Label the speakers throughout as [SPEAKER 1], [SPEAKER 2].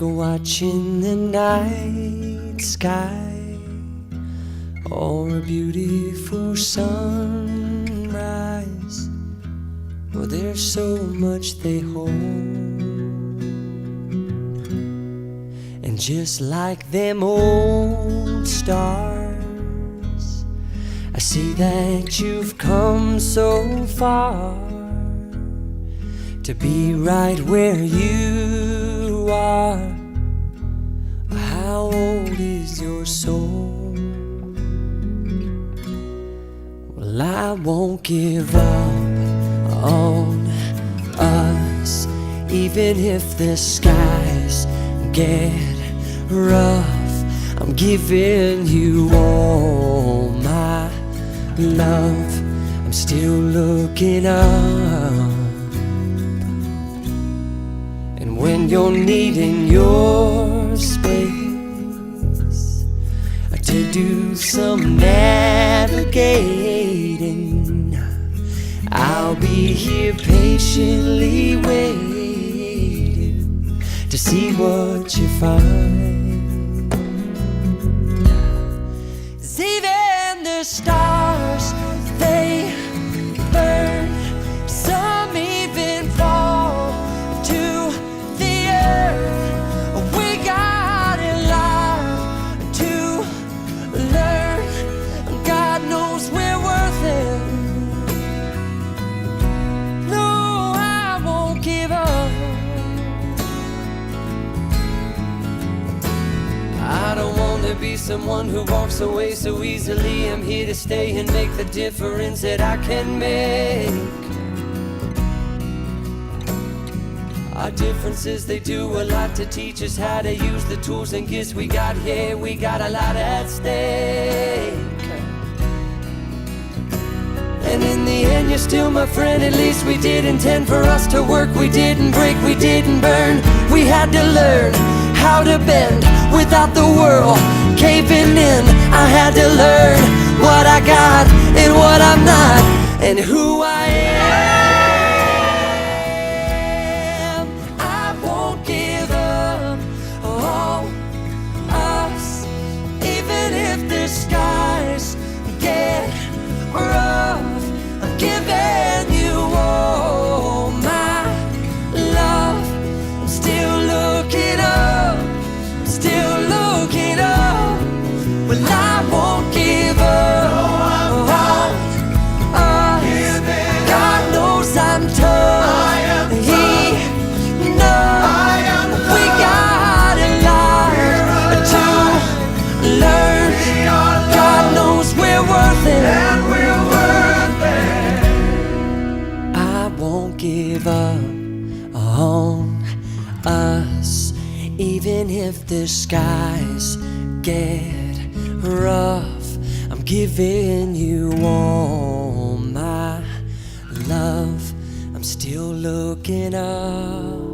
[SPEAKER 1] watching the night sky or a beautiful sunrise. Well, there's so much they hold, and just like them old stars, I see that you've come so far to be right where you are. How old is your soul? Well, I won't give up on us, even if the skies get rough. I'm giving you all my love. I'm still looking up. And when you're needing your space to do some navigating, I'll be here patiently waiting to see what you find. 'Cause even the stars, they burn, some even fall to the earth. We got a lot to learn. God knows we're worth it. No, I won't give up. I don't want to be someone who walks away so easily. I'm here to stay and make the difference that I can make. Our differences, they do a lot to teach us how to use the tools and gifts we got here. We got a lot at stake. And in the end, you're still my friend. At least we did intend for us to work. We didn't break, we didn't burn. We had to learn how to bend without the world caving in. I had to learn what I got and what I'm not, and who I am. I won't give up on us, even if the skies get rough. I'm giving you all my love. I'm still looking up, I'm still looking up. Well, I won't give up on us. God knows I'm tough. He knows we got a lot to learn. God knows we're worth it. I won't give up on us, even if the skies get rough. I'm giving you all my love. I'm still looking up.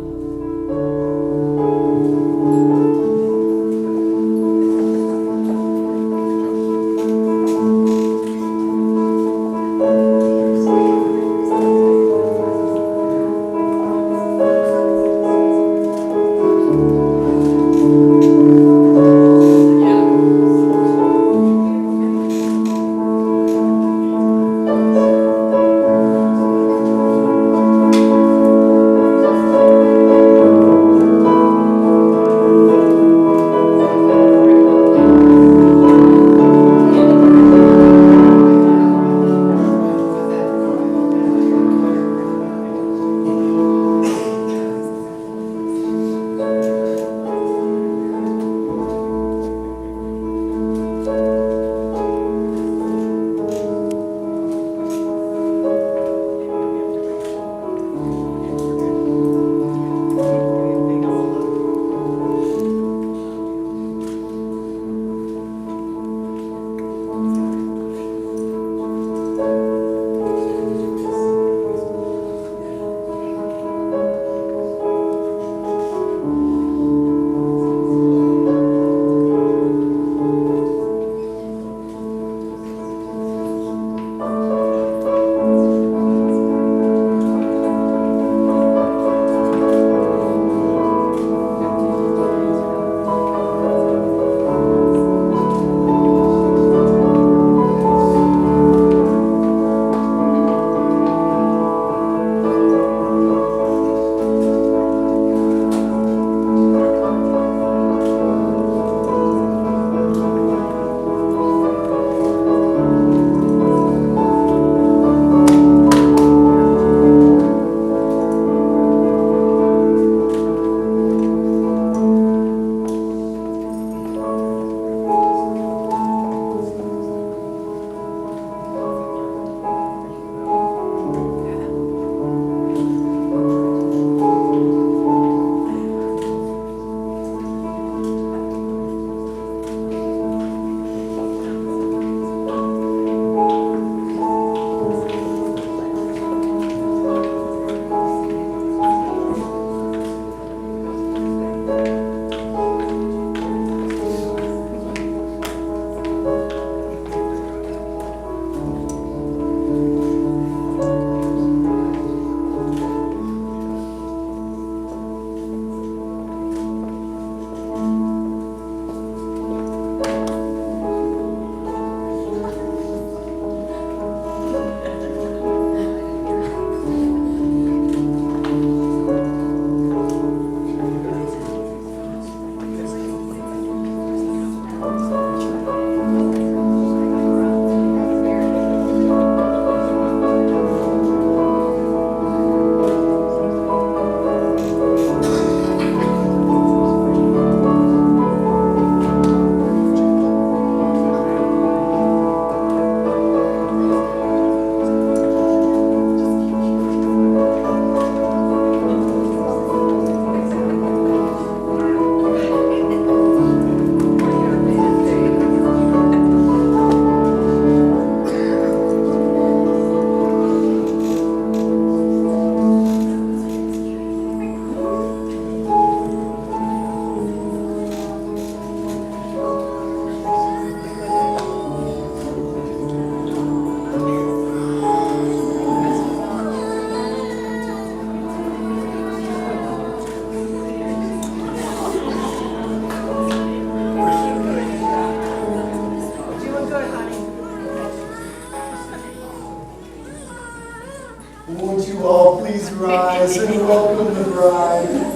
[SPEAKER 2] rise and welcome the bride.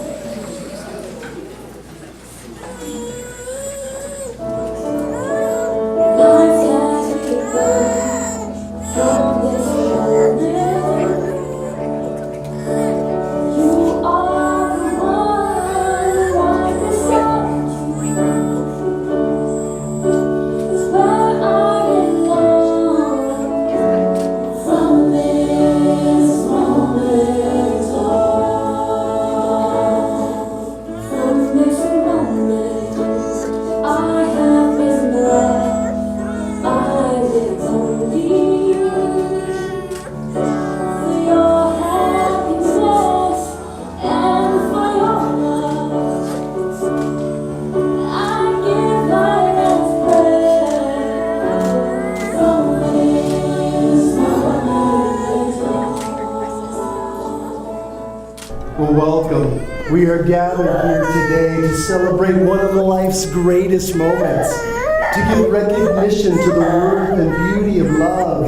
[SPEAKER 2] Welcome. We are gathered here today to celebrate one of life's greatest moments, to give recognition to the worth and beauty of love,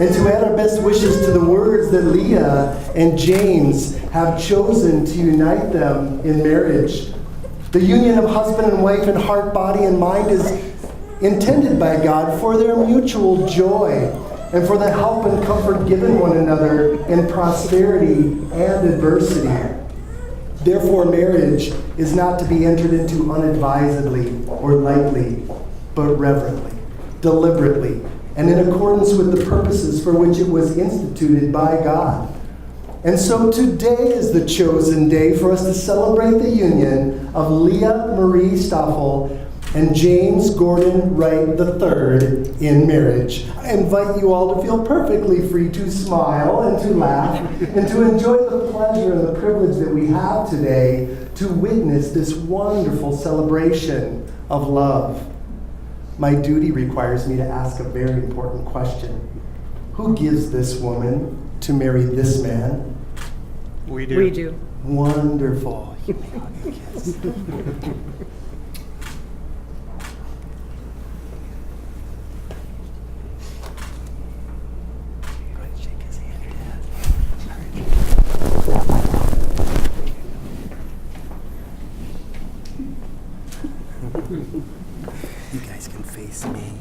[SPEAKER 2] and to add our best wishes to the words that Lia and James have chosen to unite them in marriage. The union of husband and wife in heart, body, and mind is intended by God for their mutual joy and for the help and comfort given one another in prosperity and adversity. Therefore, marriage is not to be entered into unadvisedly or lightly, but reverently, deliberately, and in accordance with the purposes for which it was instituted by God. And so today is the chosen day for us to celebrate the union of Lia Marie Stoffel and James Gordon Wright III in marriage. I invite you all to feel perfectly free to smile and to laugh and to enjoy the pleasure and the privilege that we have today to witness this wonderful celebration of love. My duty requires me to ask a very important question. Who gives this woman to marry this man?
[SPEAKER 3] We do.
[SPEAKER 4] We do.
[SPEAKER 2] Wonderful. You may all get a kiss. You guys can face me.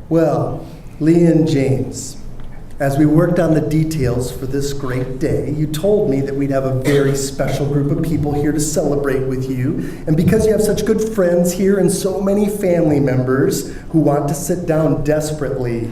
[SPEAKER 2] Well, Lee and James, as we worked on the details for this great day, you told me that we'd have a very special group of people here to celebrate with you. And because you have such good friends here and so many family members who want to sit down desperately,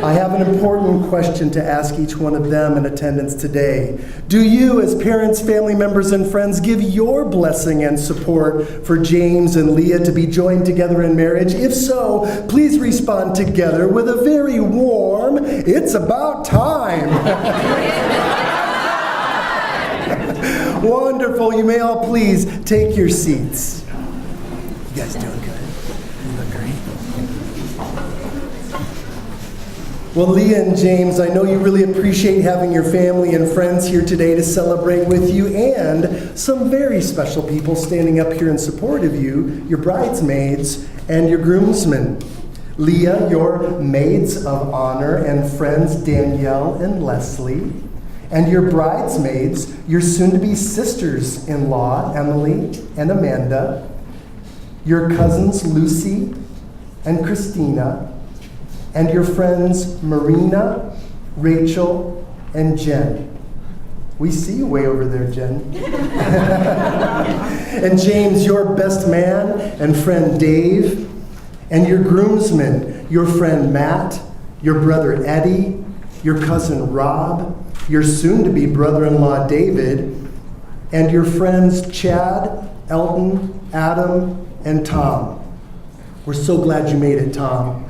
[SPEAKER 2] I have an important question to ask each one of them in attendance today. Do you, as parents, family members, and friends, give your blessing and support for James and Lia to be joined together in marriage? If so, please respond together with a very warm, "It's about time." Wonderful. You may all please take your seats. You guys doing good? You look great. Well, Lia and James, I know you really appreciate having your family and friends here today to celebrate with you, and some very special people standing up here in support of you, your bridesmaids and your groomsmen. Lia, your maids of honor and friends Danielle and Leslie, and your bridesmaids, your soon-to-be sisters-in-law Emily and Amanda, your cousins Lucy and Christina, and your friends Marina, Rachel, and Jen. We see you way over there, Jen. And James, your best man and friend Dave, and your groomsmen, your friend Matt, your brother Eddie, your cousin Rob, your soon-to-be brother-in-law David, and your friends Chad, Elton, Adam, and Tom. We're so glad you made it, Tom.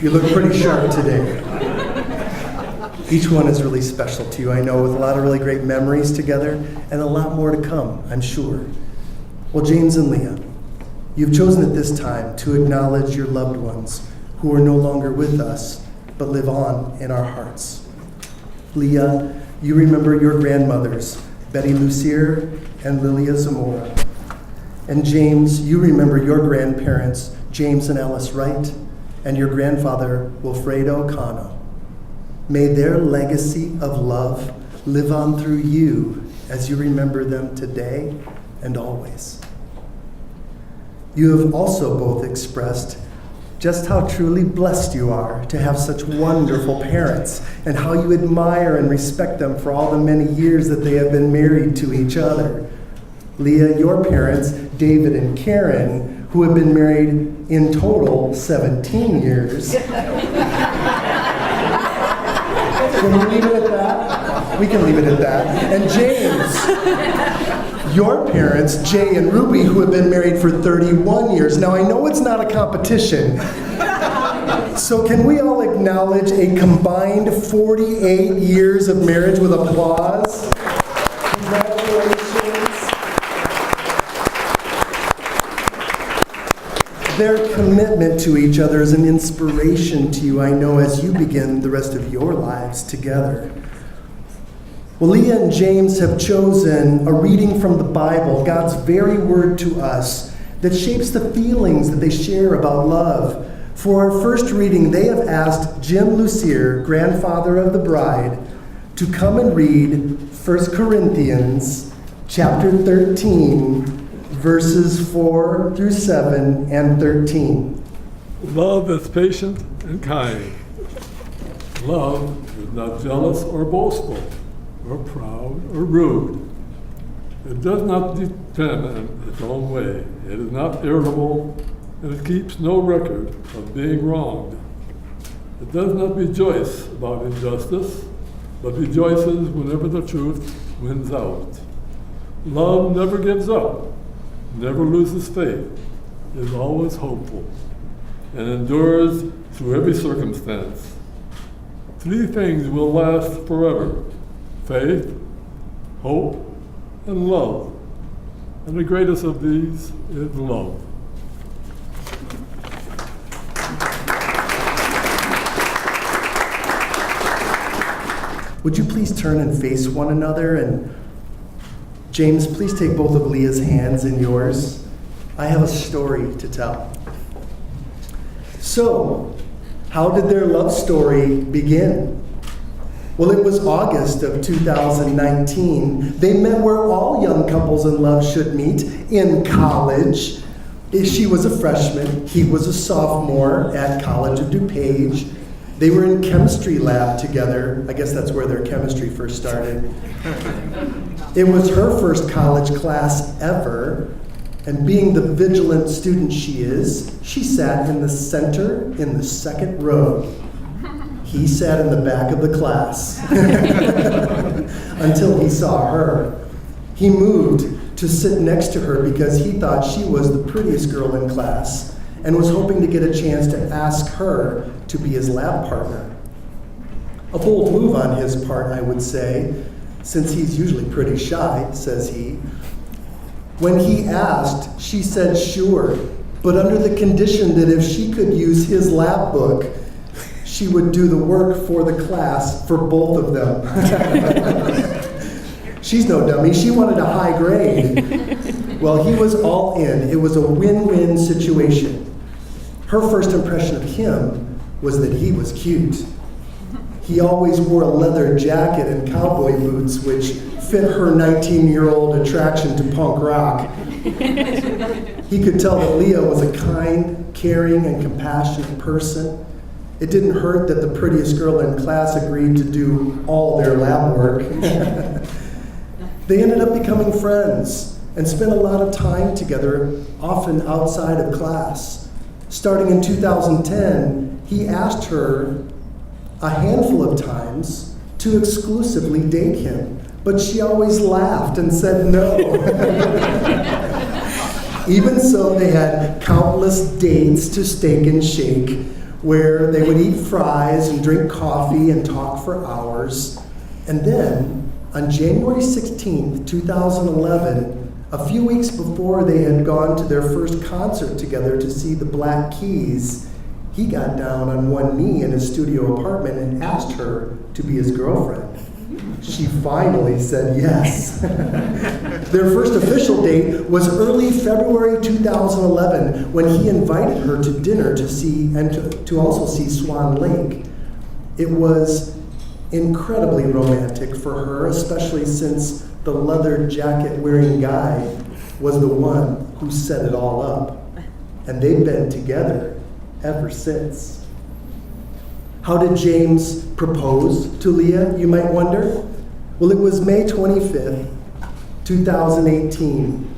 [SPEAKER 2] You look pretty sharp today. Each one is really special to you, I know, with a lot of really great memories together and a lot more to come, I'm sure. Well, James and Lia, you've chosen at this time to acknowledge your loved ones who are no longer with us, but live on in our hearts. Lia, you remember your grandmothers, Betty Lucier and Lilia Zamora. And James, you remember your grandparents, James and Alice Wright, and your grandfather, Wilfredo Cano. May their legacy of love live on through you as you remember them today and always. You have also both expressed just how truly blessed you are to have such wonderful parents and how you admire and respect them for all the many years that they have been married to each other. Leah, your parents, David and Karen, who have been married in total 17 years. Can we leave it at that? We can leave it at that. And James, your parents, Jay and Ruby, who have been married for 31 years. Now, I know it's not a competition. So can we all acknowledge a combined 48 years of marriage with applause? Congratulations. Their commitment to each other is an inspiration to you, I know, as you begin the rest of your lives together. Well, Leah and James have chosen a reading from the Bible, God's very word to us, that shapes the feelings that they share about love. For our first reading, they have asked Jim Lucier, grandfather of the bride, to come and read 1 Corinthians chapter 13, verses 4 through 7 and 13.
[SPEAKER 3] Love is patient and kind. Love is not jealous or boastful, or proud, or rude. It does not depend on its own way. It is not irritable, and it keeps no record of being wronged. It does not rejoice about injustice, but rejoices whenever the truth wins out. Love never gives up, never loses faith, is always hopeful, and endures through every circumstance. Three things will last forever: faith, hope, and love. And the greatest of these is love.
[SPEAKER 2] Would you please turn and face one another? And James, please take both of Leah's hands in yours. I have a story to tell. So, how did their love story begin? Well, it was August of 2019. They met where all young couples in love should meet, in college. She was a freshman. He was a sophomore at College of DuPage. They were in chemistry lab together. I guess that's where their chemistry first started. It was her first college class ever, and being the vigilant student she is, she sat in the center in the second row. He sat in the back of the class until he saw her. He moved to sit next to her because he thought she was the prettiest girl in class and was hoping to get a chance to ask her to be his lab partner. A bold move on his part, I would say, since he's usually pretty shy, says he. When he asked, she said sure, but under the condition that if she could use his lab book, she would do the work for the class for both of them. She's no dummy. She wanted a high grade. Well, he was all in. It was a win-win situation. Her first impression of him was that he was cute. He always wore a leather jacket and cowboy boots, which fit her 19-year-old attraction to punk rock. He could tell that Leah was a kind, caring, and compassionate person. It didn't hurt that the prettiest girl in class agreed to do all their lab work. They ended up becoming friends and spent a lot of time together, often outside of class. Starting in 2010, he asked her a handful of times to exclusively date him, but she always laughed and said no. Even so, they had countless dates to Steak and Shake, where they would eat fries and drink coffee and talk for hours. And then, on January 16th, 2011, a few weeks before they had gone to their first concert together to see the Black Keys, he got down on one knee in his studio apartment and asked her to be his girlfriend. She finally said yes. Their first official date was early February 2011 when he invited her to dinner to see and to also see Swan Lake. It was incredibly romantic for her, especially since the leather jacket-wearing guy was the one who set it all up. And they've been together ever since. How did James propose to Lia, you might wonder? Well, it was May 25th, 2018.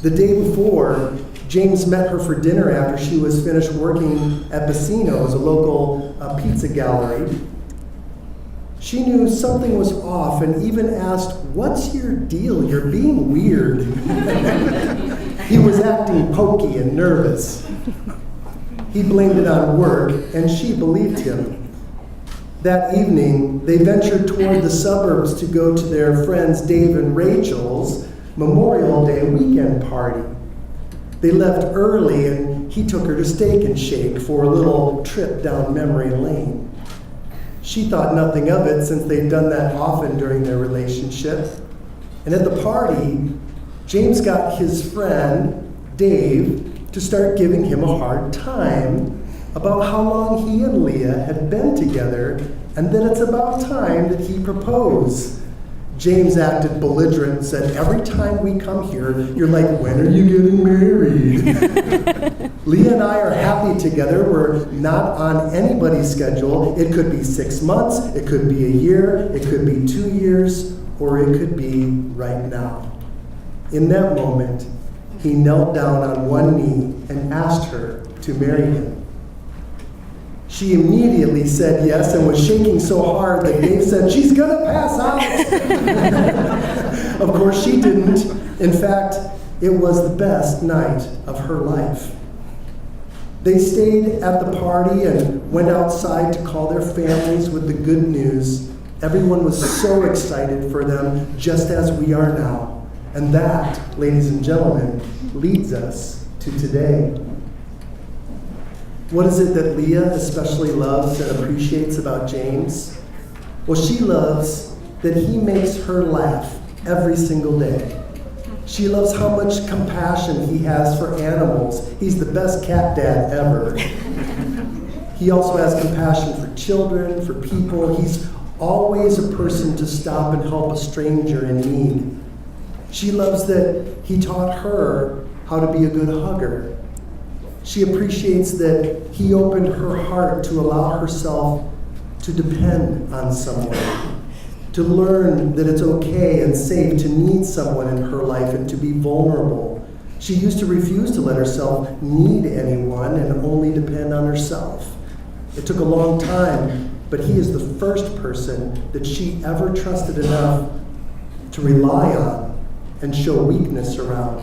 [SPEAKER 2] The day before, James met her for dinner after she was finished working at Bassino's, a local pizza gallery. She knew something was off and even asked, "What's your deal? You're being weird." He was acting pokey and nervous. He blamed it on work, and she believed him. That evening, they ventured toward the suburbs to go to their friends Dave and Rachel's Memorial Day weekend party. They left early, and he took her to Steak and Shake for a little trip down memory lane. She thought nothing of it since they'd done that often during their relationship. And at the party, James got his friend, Dave, to start giving him a hard time about how long he and Lia had been together and that it's about time that he propose. James acted belligerent and said, "Every time we come here, you're like, when are you getting married?" Lia and I are happy together. We're not on anybody's schedule. It could be 6 months, it could be a year, it could be 2 years, or it could be right now. In that moment, he knelt down on one knee and asked her to marry him. She immediately said yes and was shaking so hard that Dave said, "She's gonna pass out." Of course she didn't. In fact, it was the best night of her life. They stayed at the party and went outside to call their families with the good news. Everyone was so excited for them, just as we are now. And that, ladies and gentlemen, leads us to today. What is it that Lia especially loves and appreciates about James? Well, she loves that he makes her laugh every single day. She loves how much compassion he has for animals. He's the best cat dad ever. He also has compassion for children, for people. He's always a person to stop and help a stranger in need. She loves that he taught her how to be a good hugger. She appreciates that he opened her heart to allow herself to depend on someone, to learn that it's okay and safe to need someone in her life and to be vulnerable. She used to refuse to let herself need anyone and only depend on herself. It took a long time, but he is the first person that she ever trusted enough to rely on and show weakness around.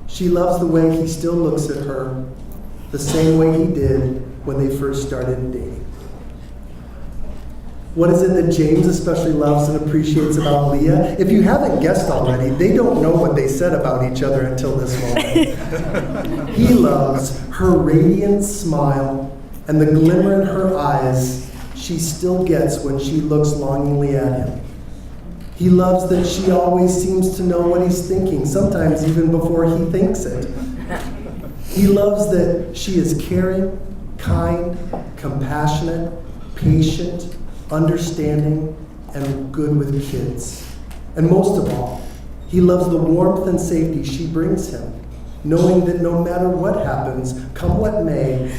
[SPEAKER 2] She loves the way he still looks at her, the same way he did when they first started dating. What is it that James especially loves and appreciates about Lia? If you haven't guessed already, they don't know what they said about each other until this moment. He loves her radiant smile and the glimmer in her eyes she still gets when she looks longingly at him. He loves that she always seems to know what he's thinking, sometimes even before he thinks it. He loves that she is caring, kind, compassionate, patient, understanding, and good with kids. And most of all, he loves the warmth and safety she brings him, knowing that no matter what happens, come what may,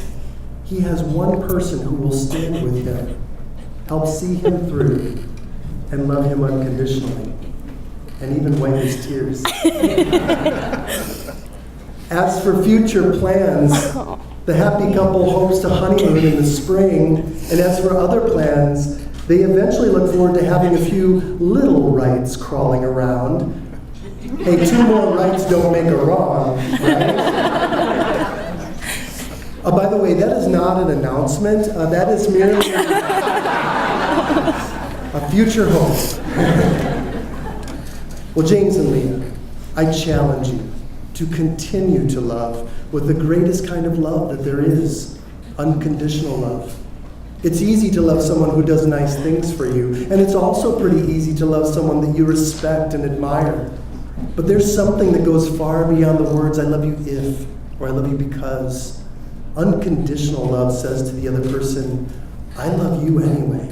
[SPEAKER 2] he has one person who will stand with him, help see him through, and love him unconditionally, and even wipe his tears. As for future plans, the happy couple hopes to honeymoon in the spring, and as for other plans, they eventually look forward to having a few little Wrights crawling around. Hey, 2 more Wrights don't make a wrong, right? By the way, that is not an announcement. That is merely a future hope. Well, James and Lia, I challenge you to continue to love with the greatest kind of love that there is, unconditional love. It's easy to love someone who does nice things for you, and it's also pretty easy to love someone that you respect and admire. But there's something that goes far beyond the words, "I love you if," or "I love you because." Unconditional love says to the other person, "I love you anyway,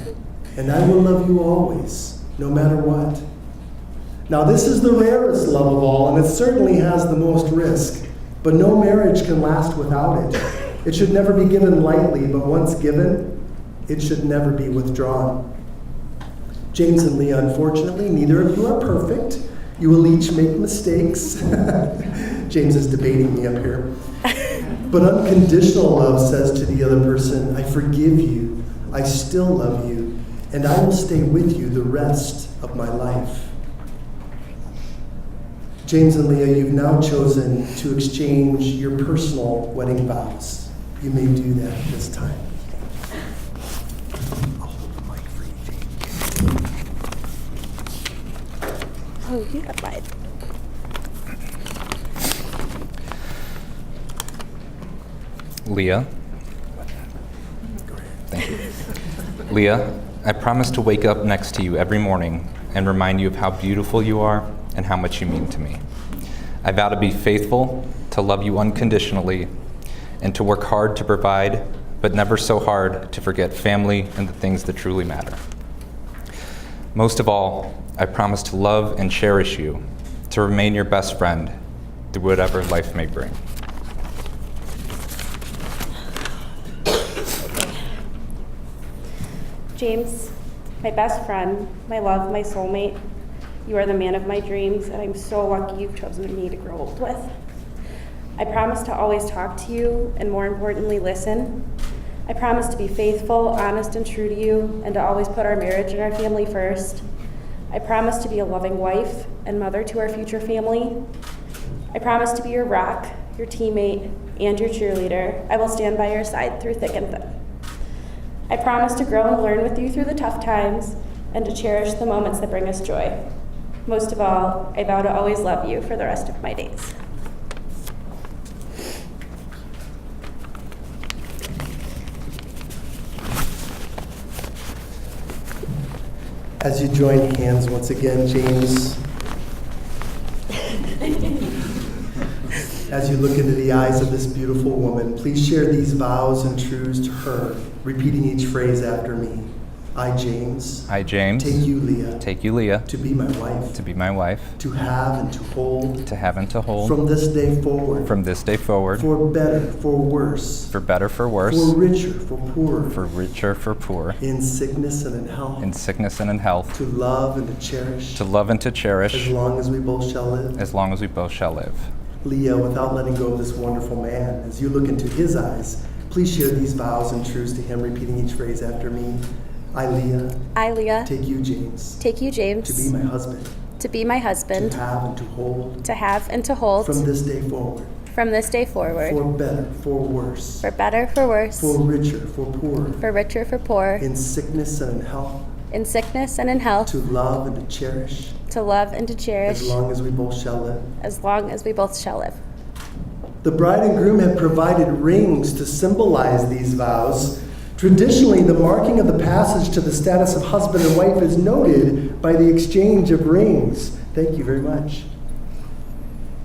[SPEAKER 2] and I will love you always, no matter what. Now, this is the rarest love of all, and it certainly has the most risk. But no marriage can last without it. It should never be given lightly, but once given, it should never be withdrawn. James and Lia, unfortunately, neither of you are perfect. You will each make mistakes. James is debating me up here. But unconditional love says to the other person, I forgive you, I still love you, and I will stay with you the rest of my life. James and Lia, you've now chosen to exchange your personal wedding vows. You may do that this time. I'll hold the mic for you, James.
[SPEAKER 4] Oh, you got mine.
[SPEAKER 5] Lia. Thank you. Lia, I promise to wake up next to you every morning and remind you of how beautiful you are and how much you mean to me. I vow to be faithful, to love you unconditionally, and to work hard to provide, but never so hard to forget family and the things that truly matter. Most of all, I promise to love and cherish you, to remain your best friend through whatever life may bring.
[SPEAKER 4] James, my best friend, my love, my soulmate, you are the man of my dreams, and I'm so lucky you've chosen me to grow old with. I promise to always talk to you, and more importantly, listen. I promise to be faithful, honest, and true to you, and to always put our marriage and our family first. I promise to be a loving wife and mother to our future family. I promise to be your rock, your teammate, and your cheerleader. I will stand by your side through thick and thin. I promise to grow and learn with you through the tough times, and to cherish the moments that bring us joy. Most of all, I vow to always love you for the rest of my days.
[SPEAKER 2] As you join hands once again, James, as you look into the eyes of this beautiful woman, please share these vows and truths to her, repeating each phrase after me. I, James, take you, Lia, to be my wife, to have and to hold, from this day forward, for better, for worse, for richer, for poorer, in sickness and in health, to love and to cherish, as long as we both shall live. Lia, without letting go of this wonderful man, as you look into his eyes, please share these vows and truths to him, repeating each phrase after me. I, Lia, take you, James, to be my husband, to have and to hold, from this day forward, for better, for worse, for richer, for poorer, in sickness and in health, to love and to cherish, as long as we both shall live. The bride and groom have provided rings to symbolize these vows. Traditionally, the marking of the passage to the status of husband and wife is noted by the exchange of rings. Thank you very much.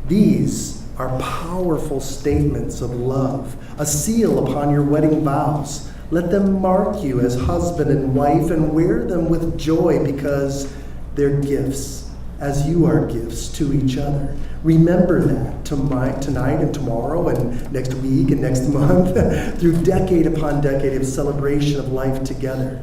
[SPEAKER 2] These are powerful statements of love, a seal upon your wedding vows. Let them mark you as husband and wife, and wear them with joy because they're gifts, as you are gifts to each other. Remember that tonight and tomorrow and next week and next month through decade upon decade of celebration of life together.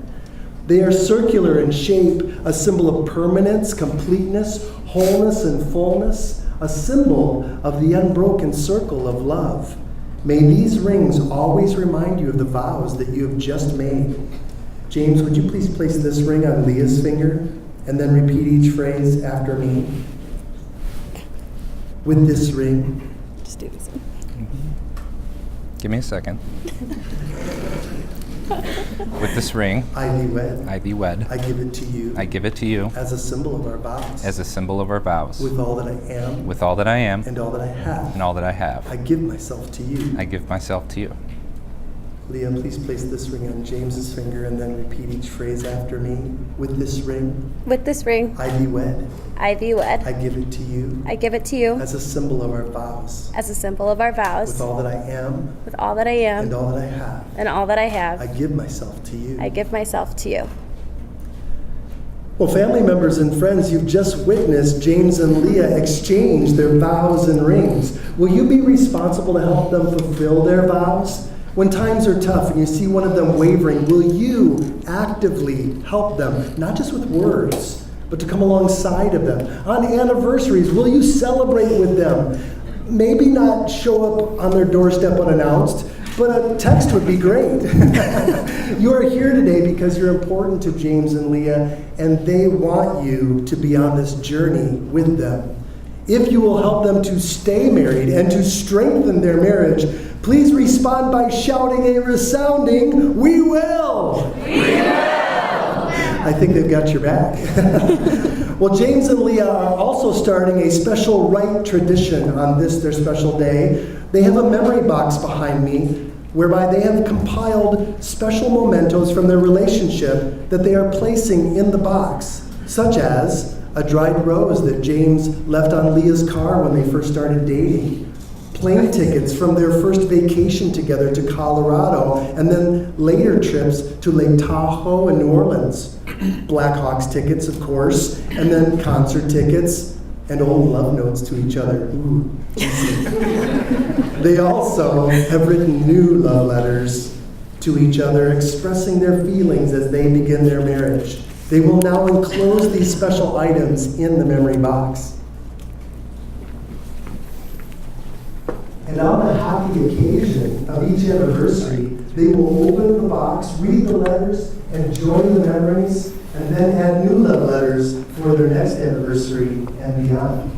[SPEAKER 2] They are circular in shape, a symbol of permanence, completeness, wholeness, and fullness, a symbol of the unbroken circle of love. May these rings always remind you of the vows that you have just made. James, would you please place this ring on Lia's finger and then repeat each phrase after me? With this ring.
[SPEAKER 4] Just do this.
[SPEAKER 5] Give me a second. With this ring,
[SPEAKER 2] I thee wed.
[SPEAKER 5] I give it to you.
[SPEAKER 2] As a symbol of our vows. With all that I am. And all that I have. I give myself to you. Lia, please place this ring on James's finger and then repeat each phrase after me. With this ring. I thee wed. I give it to you. As a symbol of our vows. With all that I am. And all that I have. I give myself to you. Well, family members and friends, you've just witnessed James and Leah exchange their vows and rings. Will you be responsible to help them fulfill their vows? When times are tough and you see one of them wavering, will you actively help them, not just with words, but to come alongside of them? On anniversaries, will you celebrate with them? Maybe not show up on their doorstep unannounced, but a text would be great. You are here today because you're important to James and Leah, and they want you to be on this journey with them. If you will help them to stay married and to strengthen their marriage, please respond by shouting a resounding, "We will!" We will! I think they've got your back. Well, James and Leah are also starting a special Wright tradition on this, their special day. They have a memory box behind me whereby they have compiled special mementos from their relationship that they are placing in the box, such as a dried rose that James left on Leah's car when they first started dating, plane tickets from their first vacation together to Colorado, and then later trips to Lake Tahoe and New Orleans, Blackhawks tickets, of course, and then concert tickets, and old love notes to each other. Ooh. They also have written new love letters to each other, expressing their feelings as they begin their marriage. They will now enclose these special items in the memory box. And on the happy occasion of each anniversary, they will open the box, read the letters, and join the memories, and then add new love letters for their next anniversary and beyond.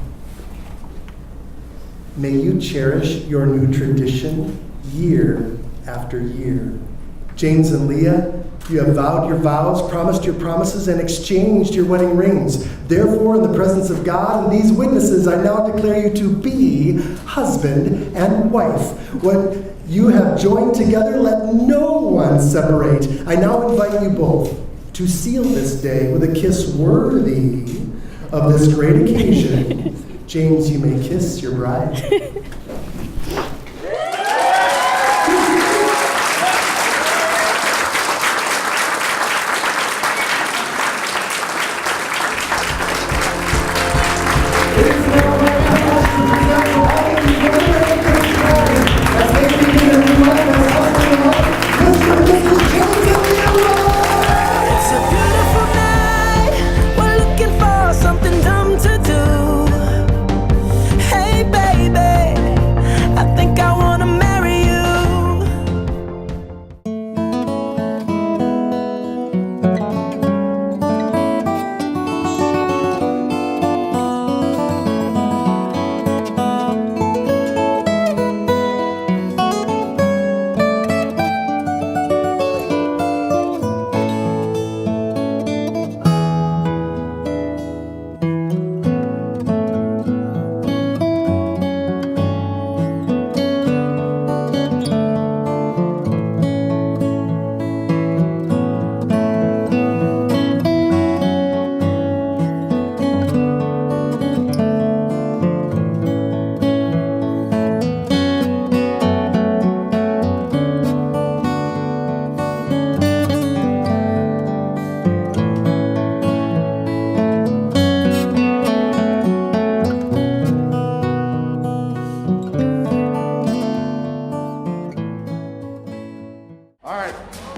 [SPEAKER 2] May you cherish your new tradition year after year. James and Leah, you have vowed your vows, promised your promises, and exchanged your wedding rings. Therefore, in the presence of God and these witnesses, I now declare you to be husband and wife. What you have joined together, let no one separate. I now invite you both to seal this day with a kiss worthy of this great occasion. James, you may kiss your bride.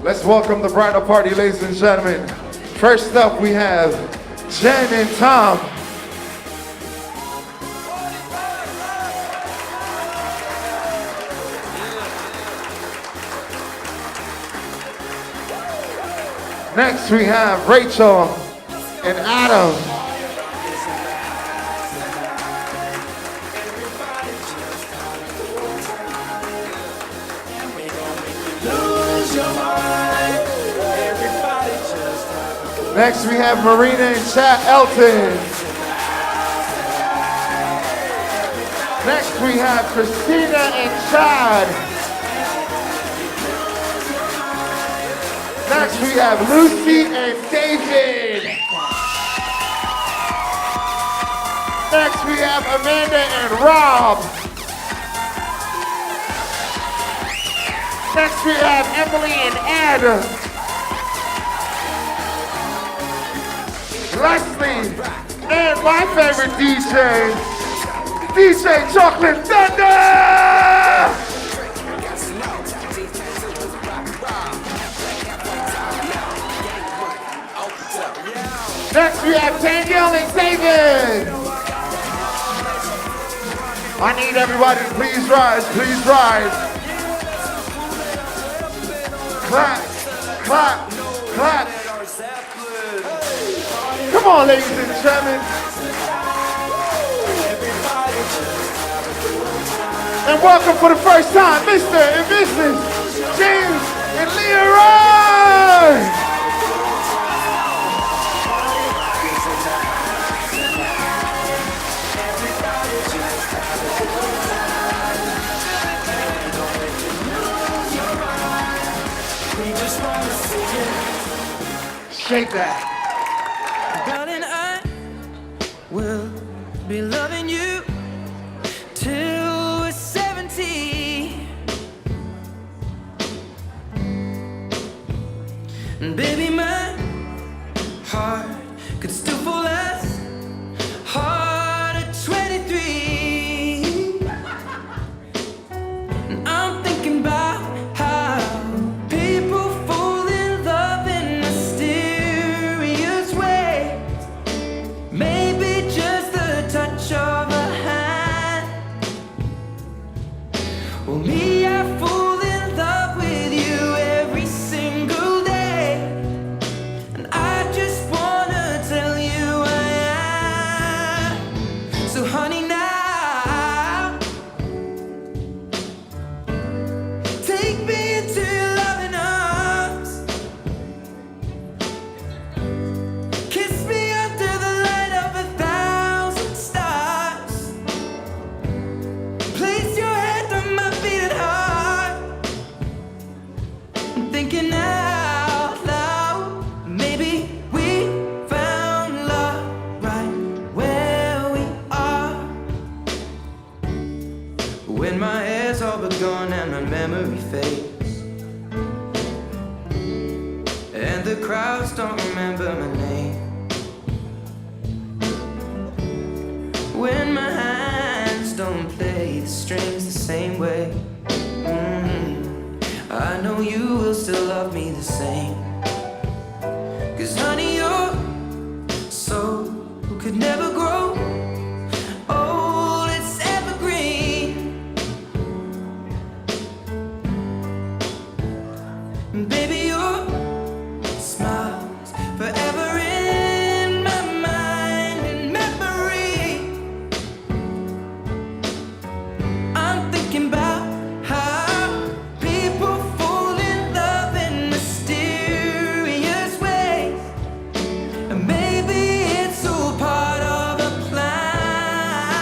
[SPEAKER 6] Let's welcome the bridal party, ladies and gentlemen. First up, we have Jen and Tom. Next, we have Rachel and Adam. Next, we have Marina and Chad Elton. Next, we have Christina and Chad. Next, we have Lucy and David. Next, we have Amanda and Rob. Next, we have Emily and Ed. Leslie, and my favorite DJ, DJ Chocolate Thunder! Next we have Danielle and David. I need everybody to please rise, please rise. Clap, clap, clap. Come on, ladies and gentlemen. And welcome for the first time, Mr. and Mrs. James and Lia Wright. Shake that.
[SPEAKER 1] Darling, I will be loving you till we're 70. And baby, my heart could still fall as hard at 23. And I'm thinking about how people fall in love in mysterious ways. Maybe just the touch of a hand. Well, me, I fall in love with you every single day. And I just wanna tell you I am. So honey, now take me into your loving arms. Kiss me under the light of 1,000 stars. Place your hand on my beating heart. I'm thinking out loud. Maybe we found love right where we are. When my hair's all but gone and my memory fades, and the crowds don't remember my name. When my hands don't play the strings the same way, I know you will still love me the same. 'Cause honey, your soul could never grow old, it's evergreen. And baby, your smile's forever in my mind and memory. I'm thinking about how people fall in love in mysterious ways. And maybe it's all part of a plan.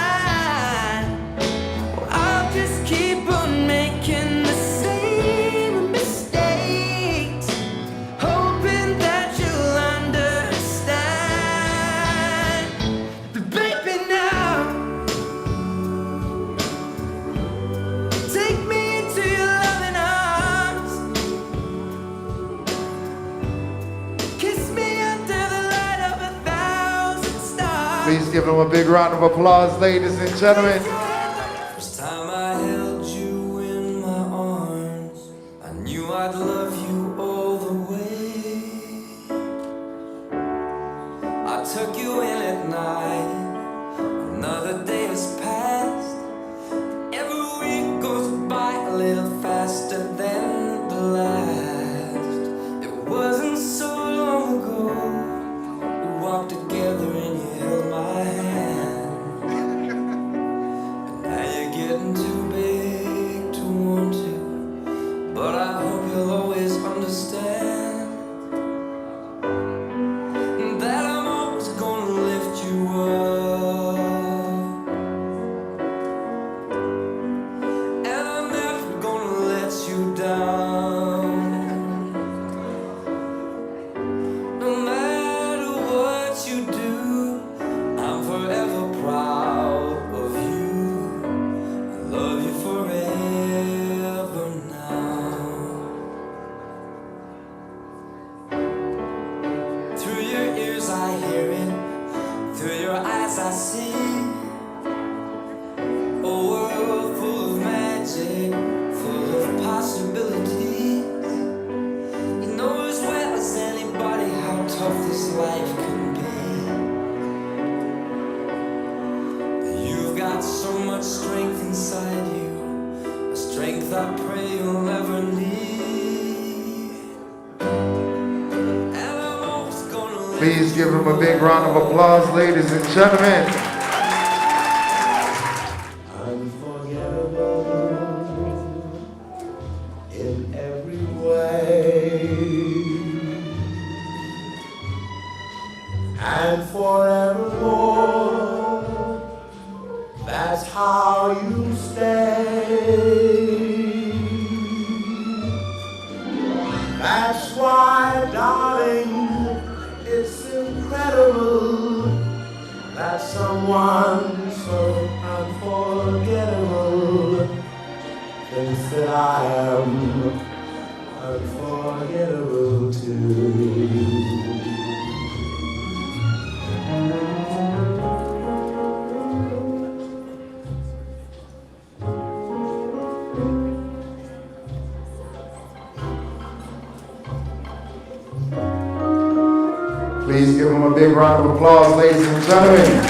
[SPEAKER 1] Well, I'll just keep on making the same mistakes, hoping that you'll understand. But baby, now take me into your loving arms. Kiss me under the light of 1,000 stars.
[SPEAKER 6] Please give them a big round of applause, ladies and gentlemen.
[SPEAKER 1] First time I held you in my arms, I knew I'd love you all the way. I took you in at night, another day has passed. Every week goes by a little faster than the last. It wasn't so long ago we walked together and you held my hand. And now you're getting got so much strength inside you, a strength I pray you'll never need. And I'm always gonna live.
[SPEAKER 6] Please give him a big round of applause, ladies and gentlemen.
[SPEAKER 2] In every way, and forevermore, that's how you stay. That's why, darling, it's incredible that someone so unforgettable thinks that I am unforgettable too.
[SPEAKER 6] Please give him a big round of applause, ladies and gentlemen.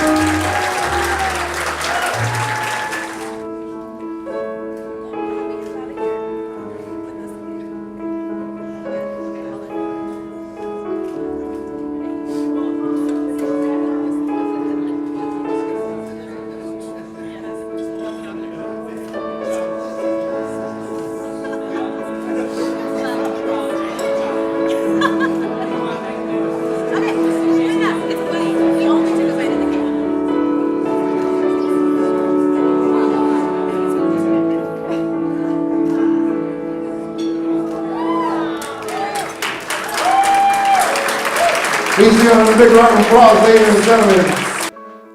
[SPEAKER 6] Please give him a big round of applause, ladies and gentlemen.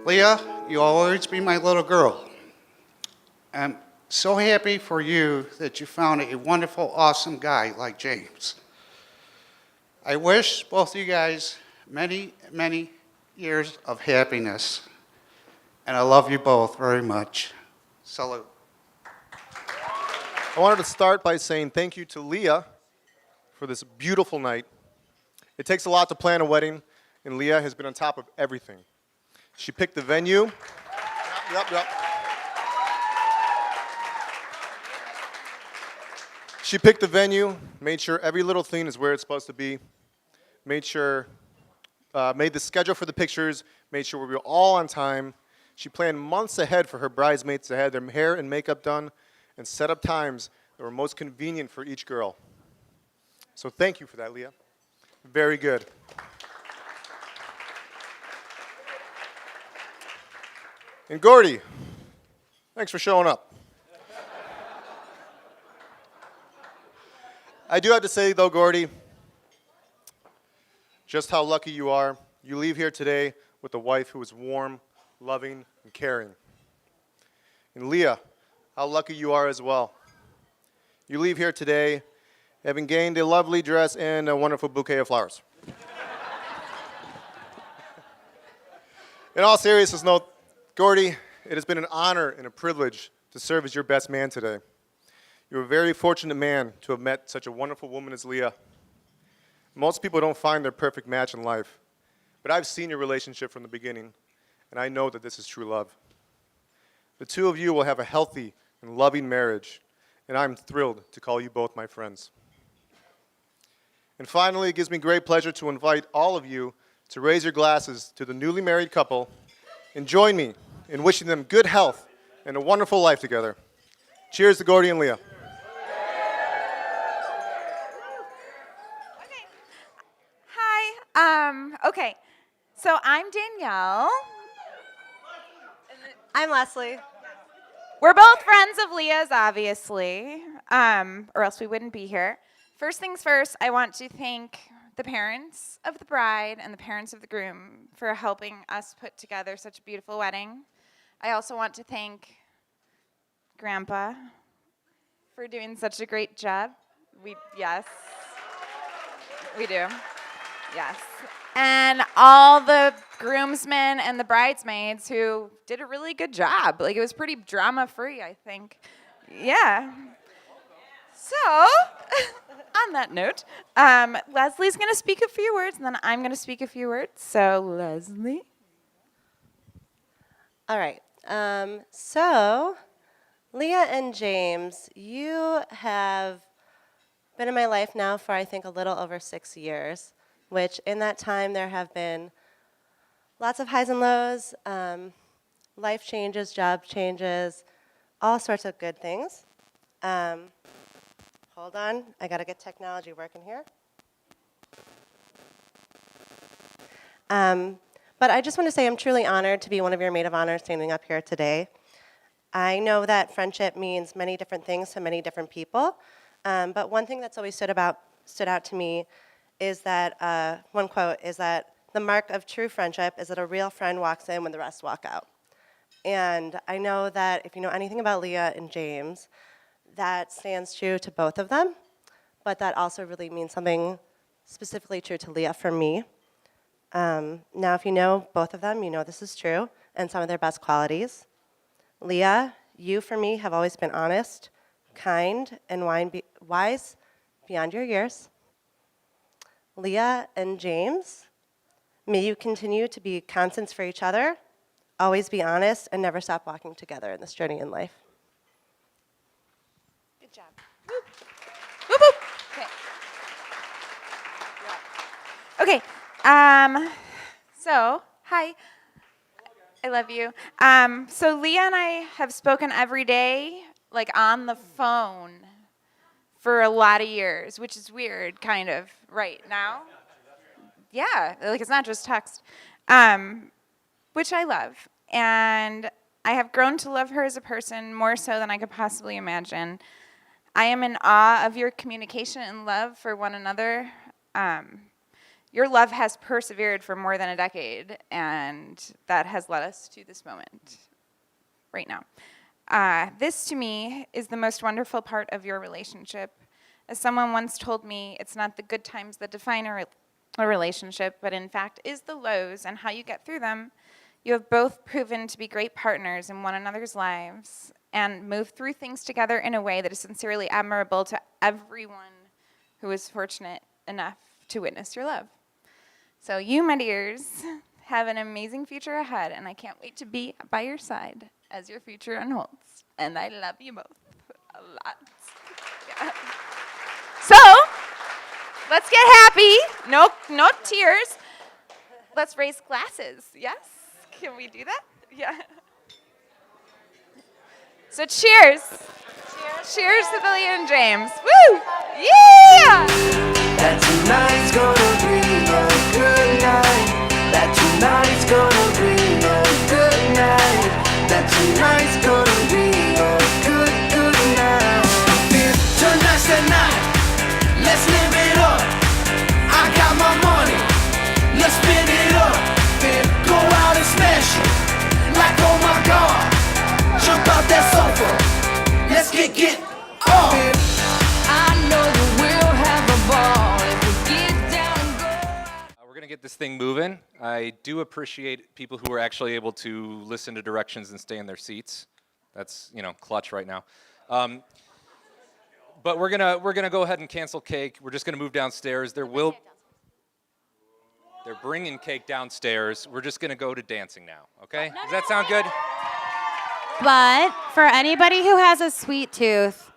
[SPEAKER 7] Leah, you'll always be my little girl. I'm so happy for you that you found a wonderful, awesome guy like James. I wish both of you guys many, many years of happiness. And I love you both very much. Salute.
[SPEAKER 8] I wanted to start by saying thank you to Leah for this beautiful night. It takes a lot to plan a wedding, and Leah has been on top of everything. She picked the venue. Yep. She picked the venue, made sure every little thing is where it's supposed to be, made the schedule for the pictures, made sure we were all on time. She planned months ahead for her bridesmaids to have their hair and makeup done and set up times that were most convenient for each girl. So thank you for that, Leah. Very good. And Gordy, thanks for showing up. I do have to say, though, Gordy, just how lucky you are. You leave here today with a wife who is warm, loving, and caring. And Leah, how lucky you are as well. You leave here today having gained a lovely dress and a wonderful bouquet of flowers. In all seriousness, note, Gordy, it has been an honor and a privilege to serve as your best man today. You're a very fortunate man to have met such a wonderful woman as Leah. Most people don't find their perfect match in life, but I've seen your relationship from the beginning, and I know that this is true love. The two of you will have a healthy and loving marriage, and I'm thrilled to call you both my friends. And finally, it gives me great pleasure to invite all of you to raise your glasses to the newly married couple and join me in wishing them good health and a wonderful life together. Cheers to Gordy and Leah.
[SPEAKER 9] Okay, so I'm Danielle.
[SPEAKER 10] I'm Leslie.
[SPEAKER 9] We're both friends of Leah's, obviously, or else we wouldn't be here. First things first, I want to thank the parents of the bride and the parents of the groom for helping us put together such a beautiful wedding. I also want to thank Grandpa for doing such a great job. Yes, we do. Yes. And all the groomsmen and the bridesmaids who did a really good job. Like, it was pretty drama-free, I think. Yeah. So, on that note, Leslie's going to speak a few words, and then I'm going to speak a few words. So, Leslie.
[SPEAKER 10] All right. So, Lia and James, you have been in my life now for, I think, a little over 6 years, which in that time there have been lots of highs and lows, life changes, job changes, all sorts of good things. Hold on, I gotta get technology working here. But I just want to say I'm truly honored to be one of your maid of honor standing up here today. I know that friendship means many different things to many different people, but one thing that's always stood out to me is that, one quote is that the mark of true friendship is that a real friend walks in when the rest walk out. And I know that if you know anything about Lia and James, that stands true to both of them, but that also really means something specifically true to Lia for me. Now, if you know both of them, you know this is true, and some of their best qualities. Lia, you for me have always been honest, kind, and wise beyond your years. Lia and James, may you continue to be constants for each other, always be honest, and never stop walking together in this journey in life.
[SPEAKER 9] Good job. Whoop. Whoop, whoop. Okay. So, hi. I love you. So Lia and I have spoken every day, like on the phone, for a lot of years, which is weird, kind of, right now. Yeah, like it's not just text, which I love. And I have grown to love her as a person more so than I could possibly imagine. I am in awe of your communication and love for one another. Your love has persevered for more than a decade, and that has led us to this moment right now. This, to me, is the most wonderful part of your relationship. As someone once told me, it's not the good times that define a relationship, but in fact is the lows and how you get through them. You have both proven to be great partners in one another's lives and move through things together in a way that is sincerely admirable to everyone who is fortunate enough to witness your love. So you, my dears, have an amazing future ahead, and I can't wait to be by your side as your future unfolds. And I love you both a lot. Yeah. So, let's get happy. No tears. Let's raise glasses. Yes? Can we do that? Yeah. So cheers. Cheers to the Lia and James. Woo! Yeah!
[SPEAKER 1] That tonight's gonna be a good night. That tonight's gonna be a good night. That tonight's gonna be a good night. Tonight's the night. Let's live it up. I got my money. Let's spin it up. Go out and smash it. Like, oh my God. Jump out that sofa. Let's get up. I know that we'll have a ball if we get down and go.
[SPEAKER 5] We're going to get this thing moving. I do appreciate people who are actually able to listen to directions and stay in their seats. That's, clutch right now. But we're gonna go ahead and cancel cake. We're just gonna move downstairs. They're bringing cake downstairs. We're just gonna go to dancing now. Okay? Does that sound good?
[SPEAKER 11] But for anybody who has a sweet tooth,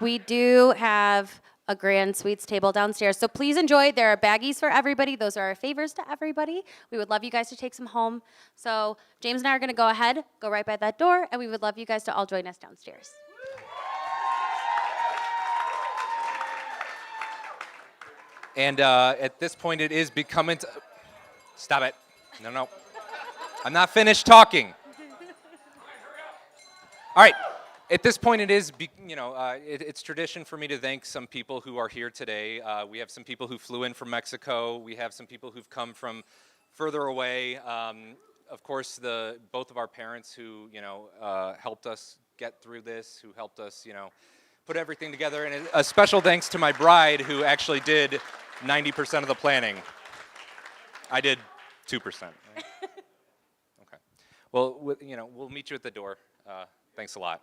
[SPEAKER 11] we do have a grand sweets table downstairs. So please enjoy. There are baggies for everybody. Those are our favors to everybody. We would love you guys to take some home. So James and I are going to go ahead, go right by that door, and we would love you guys to all join us downstairs.
[SPEAKER 5] And at this point, it is becoming... Stop it. No. I'm not finished talking. All right. At this point, it is, it's tradition for me to thank some people who are here today. We have some people who flew in from Mexico. We have some people who've come from further away. Of course, both of our parents who, helped us get through this, who helped us, put everything together. And a special thanks to my bride who actually did 90% of the planning. I did 2%. Right? Okay. Well, we'll meet you at the door. Thanks a lot.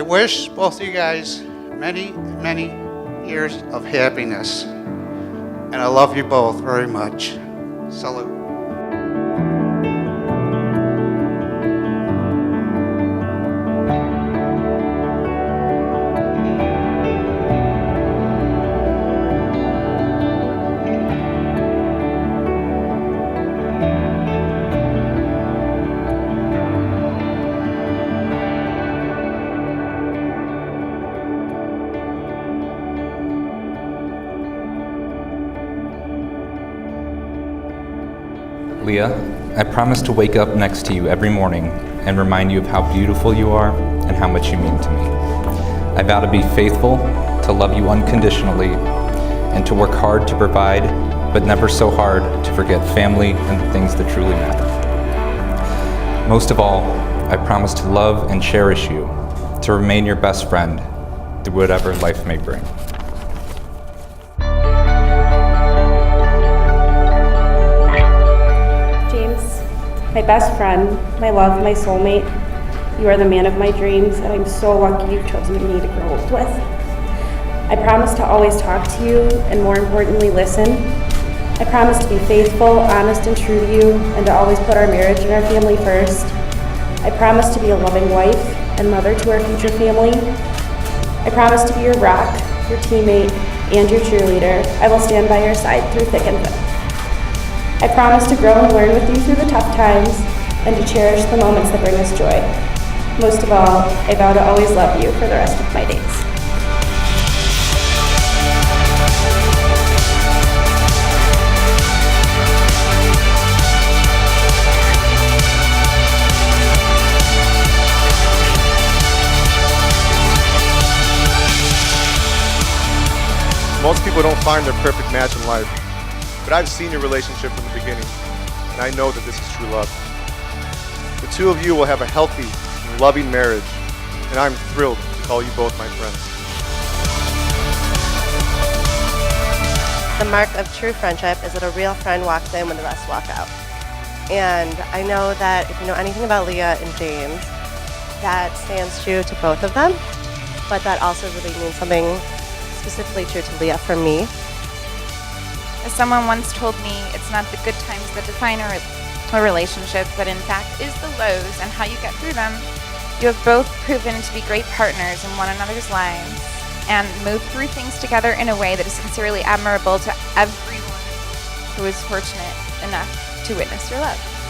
[SPEAKER 7] wish both of you guys many, many years of happiness. And I love you both very much. Salute.
[SPEAKER 5] Lia, I promise to wake up next to you every morning and remind you of how beautiful you are and how much you mean to me. I vow to be faithful, to love you unconditionally, and to work hard to provide, but never so hard to forget family and the things that truly matter. Most of all, I promise to love and cherish you, to remain your best friend through whatever life may bring.
[SPEAKER 4] My best friend, my love, my soulmate, you are the man of my dreams, and I'm so lucky you've chosen me to grow old with. I promise to always talk to you, and more importantly, listen. I promise to be faithful, honest, and true to you, and to always put our marriage and our family first. I promise to be a loving wife and mother to our future family. I promise to be your rock, your teammate, and your cheerleader. I will stand by your side through thick and thin. I promise to grow and learn with you through the tough times and to cherish the moments that bring us joy. Most of all, I vow to always love you for the rest of my days.
[SPEAKER 8] Most people don't find their perfect match in life. But I've seen your relationship from the beginning, and I know that this is true love. The two of you will have a healthy and loving marriage, and I'm thrilled to call you both my friends.
[SPEAKER 10] The mark of true friendship is that a real friend walks in when the rest walk out. And I know that if you know anything about Lia and James, that stands true to both of them, but that also really means something specifically true to Lia for me.
[SPEAKER 9] As someone once told me, it's not the good times that define a relationship, but in fact is the lows and how you get through them. You have both proven to be great partners in one another's lives and move through things together in a way that is sincerely admirable to everyone who is fortunate enough to witness your love.